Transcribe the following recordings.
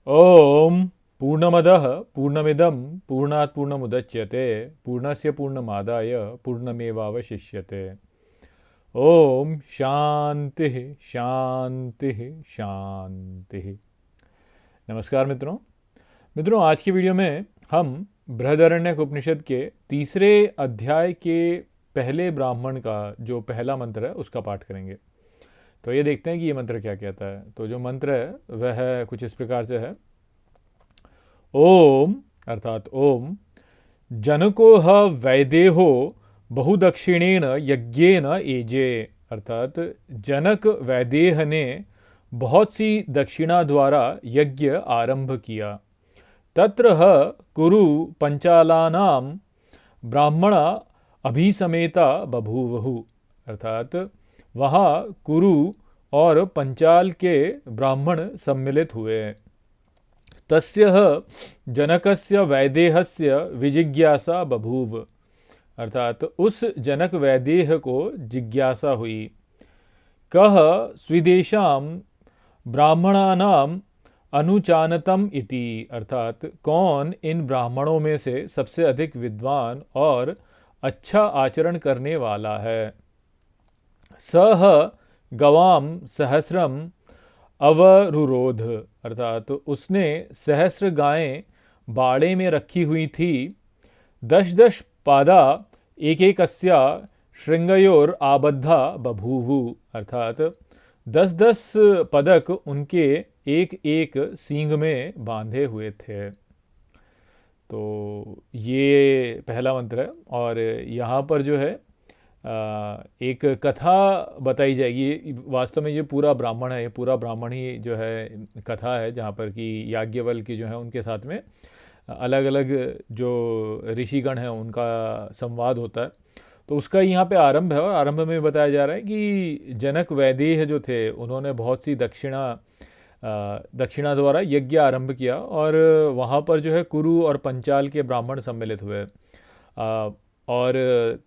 ओम पूर्णमदः पूर्णमिदं पूर्णात् पूर्णमुदच्यते पूर्णस्य पूर्णमादाय पूर्णमेवावशिष्यते। ओम शांति शांति शांति। नमस्कार मित्रों। आज की वीडियो में हम बृहदारण्यक उपनिषद के तीसरे अध्याय के पहले ब्राह्मण का जो पहला मंत्र है उसका पाठ करेंगे। तो ये देखते हैं कि ये मंत्र क्या कहता है। तो जो मंत्र है वह कुछ इस प्रकार से है। ओम अर्थात ओम जनको ह वैदेहो बहुदक्षिणेन यज्ञेन एजे। अर्थात जनक वैदेह ने बहुत सी दक्षिणा द्वारा यज्ञ आरंभ किया। तत्र ह कुरु पंचालानां ब्राह्मणा अभिसमेता बभूवहु। अर्थात वहाँ कुरु और पंचाल के ब्राह्मण सम्मिलित हुए। तस्य जनकस्य वैदेहस्य विजिज्ञासा बभूव। अर्थात उस जनक वैदेह को जिज्ञासा हुई। कह स्विदेशां ब्राह्मणानाम अनुचानतम इति। अर्थात कौन इन ब्राह्मणों में से सबसे अधिक विद्वान और अच्छा आचरण करने वाला है। सह गवाम सहस्रम अवरुरोध। अर्थात उसने सहस्र गायें बाड़े में रखी हुई थी। दश दश पादा एक एकस्या श्रृंगयोर आबद्धा बभूवु। अर्थात 10-10 पदक उनके एक एक सींग में बांधे हुए थे। तो ये पहला मंत्र है और यहाँ पर जो है एक कथा बताई जाएगी। वास्तव में ये पूरा ब्राह्मण है, ये पूरा ब्राह्मण ही जो है कथा है, जहाँ पर कि याज्ञवल्क्य की जो है उनके साथ में अलग अलग जो ऋषिगण हैं उनका संवाद होता है। तो उसका यहाँ पे आरंभ है और आरंभ में बताया जा रहा है कि जनक वैदेह जो थे उन्होंने बहुत सी दक्षिणा द्वारा यज्ञ आरंभ किया और वहाँ पर जो है कुरु और पंचाल के ब्राह्मण सम्मिलित हुए। और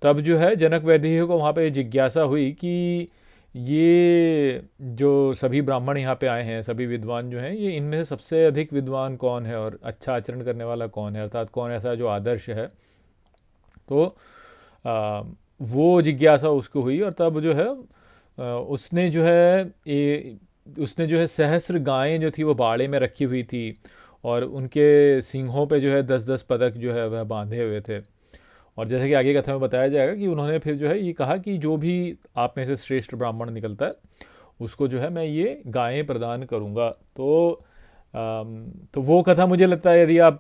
तब जो है जनक वैदेह को वहाँ पे जिज्ञासा हुई कि ये जो सभी ब्राह्मण यहाँ पे आए हैं, सभी विद्वान जो हैं, ये इनमें से सबसे अधिक विद्वान कौन है और अच्छा आचरण करने वाला कौन है, अर्थात कौन ऐसा जो आदर्श है। तो वो जिज्ञासा उसको हुई और तब जो है उसने जो है सहस्र गायें जो थी वो बाड़े में रखी हुई थी और उनके सिंहों पे जो है 10-10 पदक जो है वह बांधे हुए थे। और जैसे कि आगे कथा में बताया जाएगा कि उन्होंने फिर जो है ये कहा कि जो भी आप में से श्रेष्ठ ब्राह्मण निकलता है उसको जो है मैं ये गायें प्रदान करूँगा। तो वो कथा मुझे लगता है यदि आप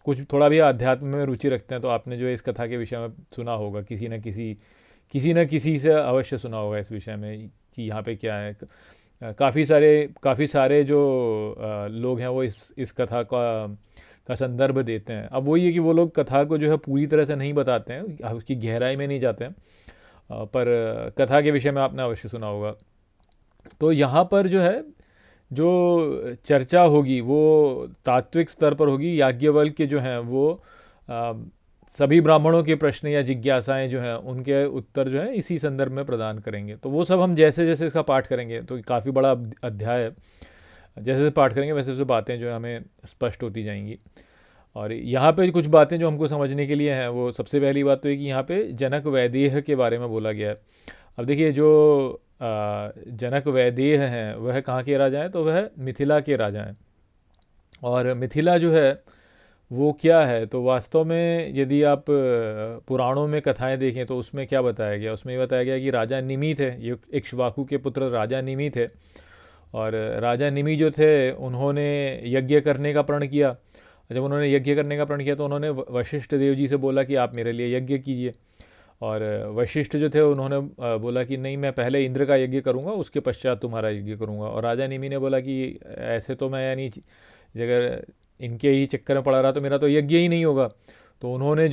कुछ थोड़ा भी अध्यात्म में रुचि रखते हैं तो आपने जो है इस कथा के विषय में सुना होगा, किसी न किसी से अवश्य सुना होगा इस विषय में कि यहाँ पे क्या है। काफ़ी सारे जो लोग हैं वो इस कथा का संदर्भ देते हैं। अब वही है कि वो लोग कथा को जो है पूरी तरह से नहीं बताते हैं, उसकी गहराई में नहीं जाते हैं, पर कथा के विषय में आपने अवश्य सुना होगा। तो यहाँ पर जो है जो चर्चा होगी वो तात्विक स्तर पर होगी। याज्ञवल्क्य जो हैं वो सभी ब्राह्मणों के प्रश्न या जिज्ञासाएं जो हैं उनके उत्तर जो है इसी संदर्भ में प्रदान करेंगे। तो वो सब हम जैसे जैसे इसका पाठ करेंगे, तो काफ़ी बड़ा अध्याय है, जैसे जैसे पाठ करेंगे वैसे वैसे बातें जो है हमें स्पष्ट होती जाएंगी। और यहाँ पे कुछ बातें जो हमको समझने के लिए हैं, वो सबसे पहली बात तो है कि यहाँ पे जनक वैदेह के बारे में बोला गया है। अब देखिए जो जनक वैदेह हैं वह कहाँ के राजा हैं, तो वह मिथिला के राजा हैं। और मिथिला जो है वो क्या है, तो वास्तव में यदि आप पुराणों में कथाएं देखें तो उसमें क्या बताया गया, उसमें ये बताया गया कि राजा निमि थे, ये इक्ष्वाकु के पुत्र राजा निमि थे। और राजा निमि जो थे उन्होंने यज्ञ करने का प्रण किया। जब उन्होंने यज्ञ करने का प्रण किया तो उन्होंने वशिष्ठ देव जी से बोला कि आप मेरे लिए यज्ञ कीजिए। और वशिष्ठ जो थे उन्होंने बोला कि नहीं, मैं पहले इंद्र का यज्ञ करूंगा, उसके पश्चात तुम्हारा यज्ञ करूंगा। और राजा निमि ने बोला कि ऐसे तो मैं यानी अगर इनके ही चक्कर में पड़ा रहा तो मेरा तो यज्ञ ही नहीं होगा। तो उन्होंने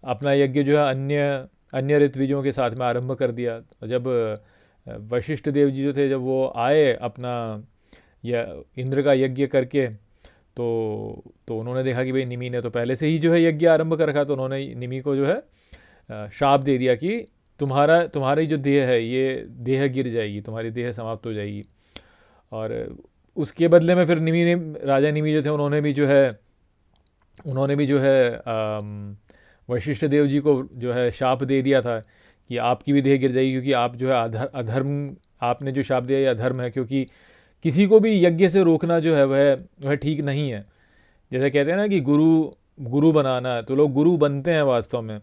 अपना यज्ञ जो है अन्य अन्य ऋत्विजों के साथ में आरंभ कर दिया। जब वशिष्ठ देव जी जो थे जब वो आए अपना या इंद्र का यज्ञ करके, तो उन्होंने देखा कि भाई निमि ने तो पहले से ही जो है यज्ञ आरंभ कर रखा। तो उन्होंने निमि को जो है शाप दे दिया कि तुम्हारी जो देह है ये देह गिर जाएगी, तुम्हारी देह समाप्त हो जाएगी। और उसके बदले में फिर राजा निमि जो थे उन्होंने भी जो है वशिष्ठ देव जी को जो है शाप दे दिया था कि आपकी भी देह गिर जाएगी, क्योंकि आप जो है अधर्म, आपने जो शाप दिया ये अधर्म है, क्योंकि किसी को भी यज्ञ से रोकना जो है वह ठीक नहीं है। जैसे कहते हैं ना कि गुरु बनाना, तो लोग गुरु बनते हैं वास्तव में,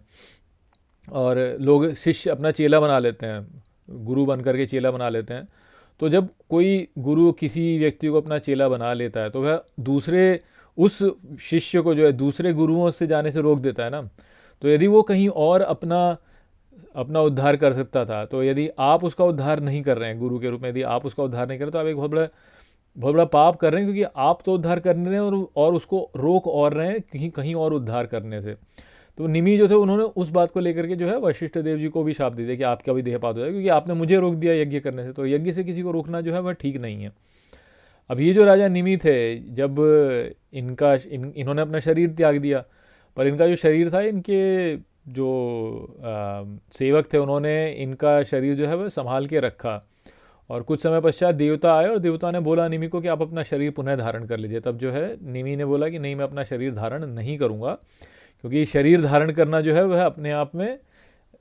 और लोग शिष्य अपना चेला बना लेते हैं, गुरु बन करके चेला बना लेते हैं। तो जब कोई गुरु किसी व्यक्ति को अपना चेला बना लेता है तो वह दूसरे उस शिष्य को जो है दूसरे गुरुओं से जाने से रोक देता है ना। तो यदि वो कहीं और अपना उद्धार कर सकता था, तो यदि आप उसका उद्धार नहीं कर रहे हैं गुरु के रूप में, यदि आप उसका उद्धार नहीं कर रहे, तो आप एक बहुत बड़ा पाप कर रहे हैं, क्योंकि आप तो उद्धार कर रहे हैं और उसको रोक और रहे हैं कहीं और उद्धार करने से। तो निमि जो थे उन्होंने उस बात को लेकर के जो है वशिष्ठ देव जी को भी शाप दे दिया कि आपका भी देहपात हो जाए, क्योंकि आपने मुझे रोक दिया यज्ञ करने से। तो यज्ञ से किसी को रोकना जो है वह ठीक नहीं है। अब ये जो राजा निमि थे, जब इन्होंने अपना शरीर त्याग दिया, पर इनका जो शरीर था, इनके जो सेवक थे उन्होंने इनका शरीर जो है वह संभाल के रखा। और कुछ समय पश्चात देवता आए और देवता ने बोला निमि को कि आप अपना शरीर पुनः धारण कर लीजिए। तब जो है निमि ने बोला कि नहीं, मैं अपना शरीर धारण नहीं करूँगा, क्योंकि शरीर धारण करना जो है वह अपने आप में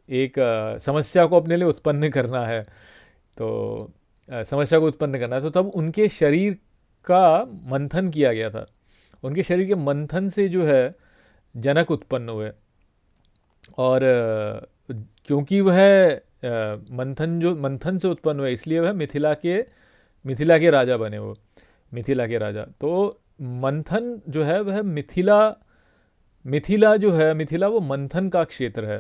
एक समस्या को अपने लिए उत्पन्न करना है। तो समस्या को उत्पन्न करना है, तो तब उनके शरीर का मंथन किया गया था। उनके शरीर के मंथन से जो है जनक उत्पन्न हुए, और क्योंकि वह मंथन से उत्पन्न हुए, इसलिए वह मिथिला के राजा बने। वो मिथिला के राजा, तो मंथन जो है वह मिथिला जो है, मिथिला वो मंथन का क्षेत्र है।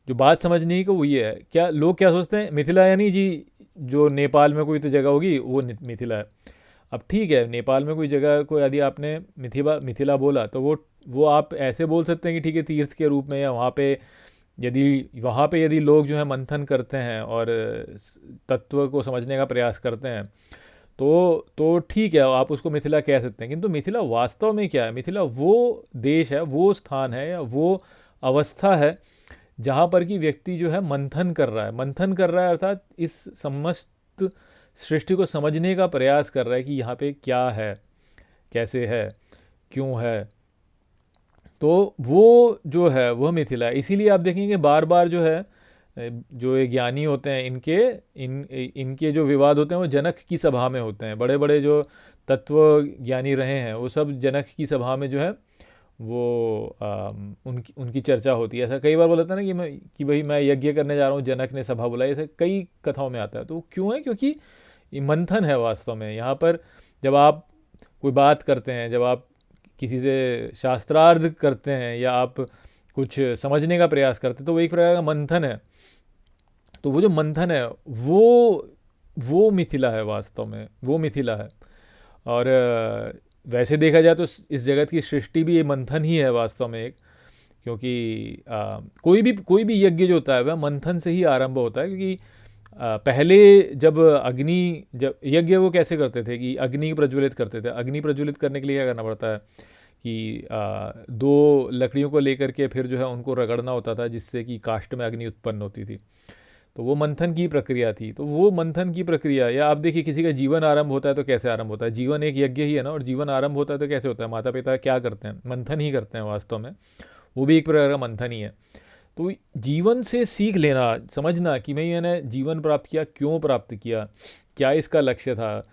जो बात समझने की वो ये है, क्या लोग क्या सोचते हैं, मिथिला यानी जी जो नेपाल में कोई तो जगह होगी वो मिथिला है। अब ठीक है, नेपाल में कोई जगह को यदि आपने मिथिला बोला, तो वो आप ऐसे बोल सकते हैं कि ठीक है, तीर्थ के रूप में, या वहाँ पे यदि लोग जो है मंथन करते हैं और तत्व को समझने का प्रयास करते हैं, तो ठीक है, आप उसको मिथिला कह सकते हैं। किंतु मिथिला वास्तव में क्या है? मिथिला वो देश है, वो स्थान है, या वो अवस्था है जहाँ पर कि व्यक्ति जो है मंथन कर रहा है, अर्थात इस समस्त सृष्टि को समझने का प्रयास कर रहा है कि यहाँ पे क्या है, कैसे है, क्यों है। तो वो जो है वह मिथिला है। इसीलिए आप देखेंगे बार बार जो है, जो ये ज्ञानी होते हैं, इनके जो विवाद होते हैं वो जनक की सभा में होते हैं। बड़े बड़े जो तत्व ज्ञानी रहे हैं वो सब जनक की सभा में जो है वो उनकी चर्चा होती है। ऐसा कई बार बोला था ना कि भाई मैं यज्ञ करने जा रहा हूँ, जनक ने सभा बुलाई, ऐसे कई कथाओं में आता है। तो क्यों है? क्योंकि ये मंथन है वास्तव में। यहाँ पर जब आप कोई बात करते हैं, जब आप किसी से शास्त्रार्थ करते हैं, या आप कुछ समझने का प्रयास करते हैं, तो वो एक प्रकार का मंथन है। तो वो जो मंथन है वो मिथिला है, वास्तव में वो मिथिला है। और वैसे देखा जाए तो इस जगत की सृष्टि भी ये मंथन ही है वास्तव में एक, क्योंकि कोई भी यज्ञ जो होता है वह मंथन से ही आरंभ होता है। क्योंकि पहले जब यज्ञ वो कैसे करते थे कि अग्नि प्रज्वलित करते थे। अग्नि प्रज्वलित करने के लिए क्या करना पड़ता है कि दो लकड़ियों को लेकर के फिर जो है उनको रगड़ना होता था, जिससे कि काष्ठ में अग्नि उत्पन्न होती थी। तो वो मंथन की प्रक्रिया थी। तो वो मंथन की प्रक्रिया, या आप देखिए किसी का जीवन आरंभ होता है तो कैसे आरंभ होता है? जीवन एक यज्ञ ही है ना, और जीवन आरंभ होता है तो कैसे होता है? माता पिता क्या करते हैं? मंथन ही करते हैं वास्तव में, वो भी एक प्रकार का मंथन ही है। तो जीवन से सीख लेना, समझना कि मैंने जीवन प्राप्त किया, क्यों प्राप्त किया, क्या इसका लक्ष्य था,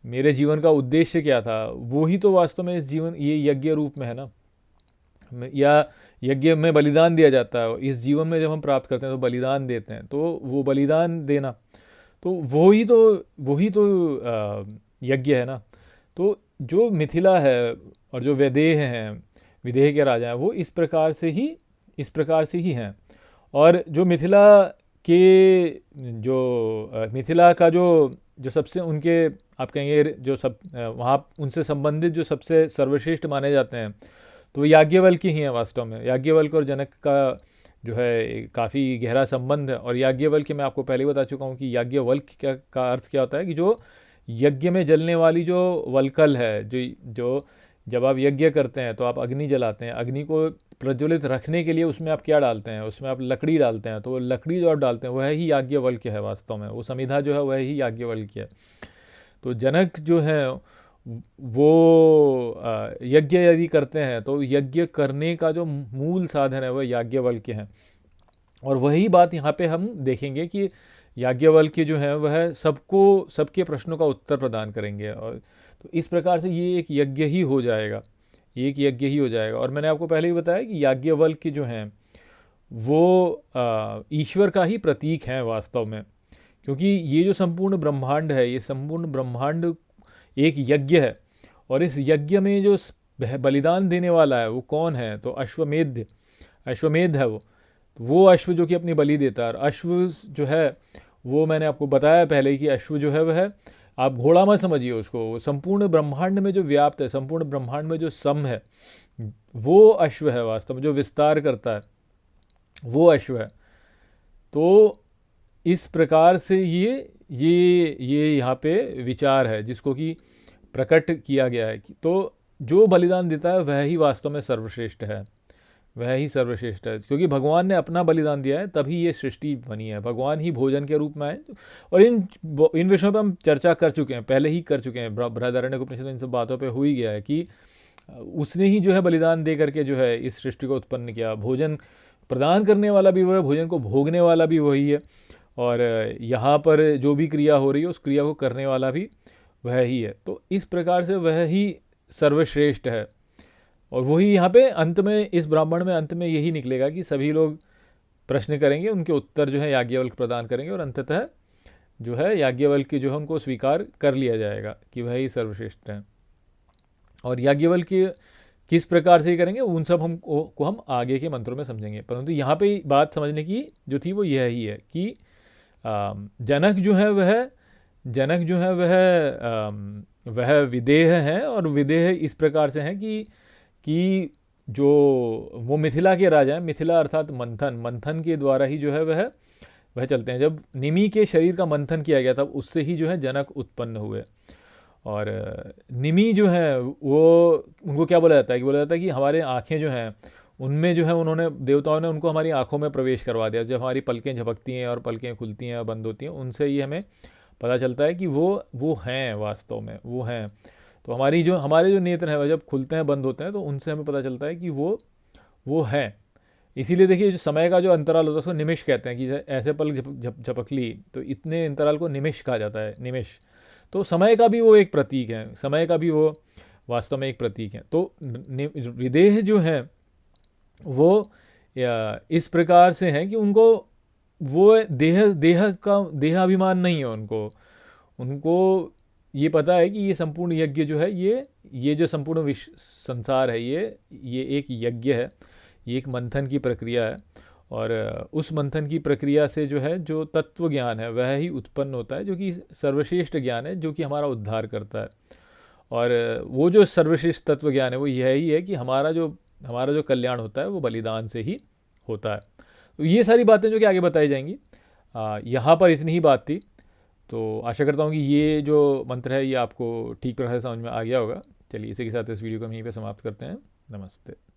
मेरे जीवन का उद्देश्य क्या था, वो ही तो वास्तव में ये यज्ञ रूप में है ना। या यज्ञ में बलिदान दिया जाता है। इस जीवन में जब हम प्राप्त करते हैं तो बलिदान देते हैं, तो वो बलिदान देना, तो वही तो यज्ञ है ना। तो जो मिथिला है और जो विदेह के राजा हैं, वो इस प्रकार से ही हैं। और जो मिथिला का जो सबसे उनके, आप कहेंगे जो सब वहाँ उनसे संबंधित जो सबसे सर्वश्रेष्ठ माने जाते हैं, तो याज्ञवल्क्य ही हैं वास्तव में। याज्ञवल्क्य और जनक का जो है काफ़ी गहरा संबंध है। और याज्ञवल्क्य मैं आपको पहले ही बता चुका हूँ कि याज्ञवल्क्य का अर्थ क्या होता है, कि जो यज्ञ में जलने वाली जो वल्कल है, जो जब आप यज्ञ करते हैं तो आप अग्नि जलाते हैं, अग्नि को प्रज्वलित रखने के लिए उसमें आप क्या डालते हैं? उसमें आप लकड़ी डालते हैं। तो वो लकड़ी जो आप डालते हैं वह ही याज्ञवल्क्य है वास्तव में। वो समिधा जो है वह ही याज्ञवल्क्य है। तो जनक जो है वो यज्ञ यदि करते हैं तो यज्ञ करने का जो मूल साधन है वह याज्ञवल्क्य है। और वही बात यहाँ पे हम देखेंगे कि याज्ञवल्क्य जो है वह सबको सबके प्रश्नों का उत्तर प्रदान करेंगे। और तो इस प्रकार से ये एक यज्ञ ही हो जाएगा, ये एक यज्ञ ही हो जाएगा। और मैंने आपको पहले ही बताया कि याज्ञवल्क्य जो हैं वो ईश्वर का ही प्रतीक हैं वास्तव में, क्योंकि ये जो संपूर्ण ब्रह्मांड है, ये संपूर्ण ब्रह्मांड एक यज्ञ है। और इस यज्ञ में जो बलिदान देने वाला है वो कौन है? तो अश्वमेध, अश्वमेध है वो अश्व जो कि अपनी बलि देता है। और अश्व जो है वो मैंने आपको बताया पहले कि अश्व जो है वह, आप घोड़ा मत समझिए उसको, वो संपूर्ण ब्रह्मांड में जो व्याप्त है, संपूर्ण ब्रह्मांड में जो सम है, वो अश्व है वास्तव में, जो विस्तार करता है वो अश्व है। तो इस प्रकार से ये यहाँ पे विचार है जिसको कि प्रकट किया गया है कि तो जो बलिदान देता है वह ही वास्तव में सर्वश्रेष्ठ है, वह ही सर्वश्रेष्ठ है। क्योंकि भगवान ने अपना बलिदान दिया है तभी ये सृष्टि बनी है, भगवान ही भोजन के रूप में आए। और इन विषयों पे हम चर्चा कर चुके हैं, पहले ही कर चुके हैं, बृहदारण्यक उपनिषद इन सब बातों पे हो ही गया है कि उसने ही जो है बलिदान दे करके जो है इस सृष्टि को उत्पन्न किया। भोजन प्रदान करने वाला भी वह है, भोजन को भोगने वाला भी वही है, और यहाँ पर जो भी क्रिया हो रही है उस क्रिया को करने वाला भी वह ही है। तो इस प्रकार से वह ही सर्वश्रेष्ठ है। और वही यहाँ पे अंत में, इस ब्राह्मण में अंत में यही निकलेगा कि सभी लोग प्रश्न करेंगे, उनके उत्तर जो है याज्ञवल्क्य प्रदान करेंगे, और अंततः जो है याज्ञवल्क्य जो है उनको स्वीकार कर लिया जाएगा कि वह ही सर्वश्रेष्ठ हैं। और याज्ञवल्क्य किस प्रकार से करेंगे उन सब को हम आगे के मंत्रों में समझेंगे। परंतु यहाँ पे बात समझने की जो थी वो यह ही है कि जनक जो है वह विदेह हैं। और विदेह इस प्रकार से हैं कि जो वो मिथिला के राजा हैं, मिथिला अर्थात मंथन के द्वारा ही जो है वह चलते हैं। जब निमि के शरीर का मंथन किया गया तब उससे ही जो है जनक उत्पन्न हुए। और निमि जो है वो, उनको क्या बोला जाता है कि बोला जाता है कि हमारे आँखें जो हैं उनमें जो है उन्होंने, देवताओं ने उनको हमारी आँखों में प्रवेश करवा दिया। जब हमारी पलकें झपकती हैं और पलकें खुलती हैं और बंद होती हैं, उनसे ही हमें पता चलता है कि वो हैं, वास्तव में वो हैं। तो हमारे जो नेत्र हैं वह जब खुलते हैं बंद होते हैं तो उनसे हमें पता चलता है कि वो हैं। इसीलिए देखिए जो समय का जो अंतराल होता है उसको निमिष कहते हैं, कि ऐसे पल झपक ली तो इतने अंतराल को निमिष कहा जाता है, निमिष। तो समय का भी वो एक प्रतीक है, समय का भी वो वास्तव में एक प्रतीक है। तो विदेह जो है वो इस प्रकार से हैं कि उनको वो देहाभिमान नहीं है, उनको ये पता है कि ये संपूर्ण यज्ञ जो है ये जो संपूर्ण विश्व संसार है ये एक यज्ञ है, ये एक मंथन की प्रक्रिया है। और उस मंथन की प्रक्रिया से जो है जो तत्व ज्ञान है वह ही उत्पन्न होता है, जो कि सर्वश्रेष्ठ ज्ञान है, जो कि हमारा उद्धार करता है। और वो जो सर्वश्रेष्ठ तत्व ज्ञान है वो यही है कि हमारा जो कल्याण होता है वो बलिदान से ही होता है। तो ये सारी बातें जो कि आगे बताई जाएंगी, यहाँ पर इतनी ही बात थी। तो आशा करता हूँ कि ये जो मंत्र है ये आपको ठीक तरह से समझ में आ गया होगा। चलिए इसी के साथ इस वीडियो को हम यहीं पे समाप्त करते हैं। नमस्ते।